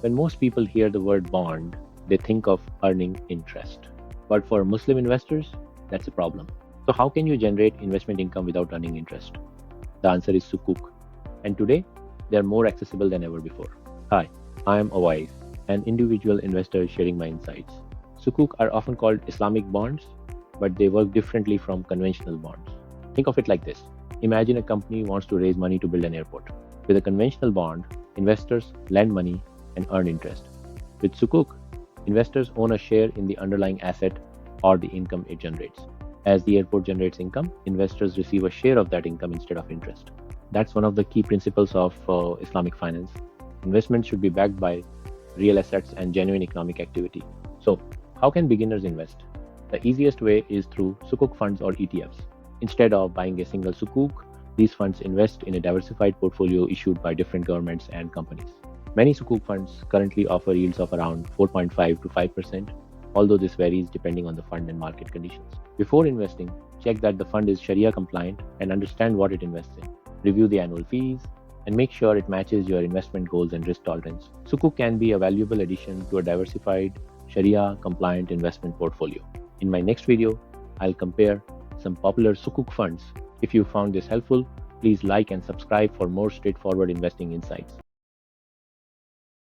When most people hear the word bond, they think of earning interest. But for Muslim investors, that's a problem. So, how can you generate investment income without earning interest? The answer is Sukuk. And today, they are more accessible than ever before. Hi, I am Awais, an individual investor sharing my insights. Sukuk are often called Islamic bonds, but they work differently from conventional bonds. Think of it like this. Imagine a company wants to raise money to build an airport. With a conventional bond, investors lend money and earn interest. With Sukuk, investors own a share in the underlying asset or the income it generates. As the airport generates income, investors receive a share of that income instead of interest. That's one of the key principles of Islamic finance. Investment should be backed by real assets and genuine economic activity. So, how can beginners invest? The easiest way is through Sukuk funds or ETFs. Instead of buying a single Sukuk, these funds invest in a diversified portfolio issued by different governments and companies. Many Sukuk funds currently offer yields of around 4.5 to 5%, although this varies depending on the fund and market conditions. Before investing, check that the fund is Sharia compliant and understand what it invests in. Review the annual fees and make sure it matches your investment goals and risk tolerance. Sukuk can be a valuable addition to a diversified Sharia compliant investment portfolio. In my next video, I'll compare some popular Sukuk funds. If you found this helpful, please like and subscribe for more straightforward investing insights.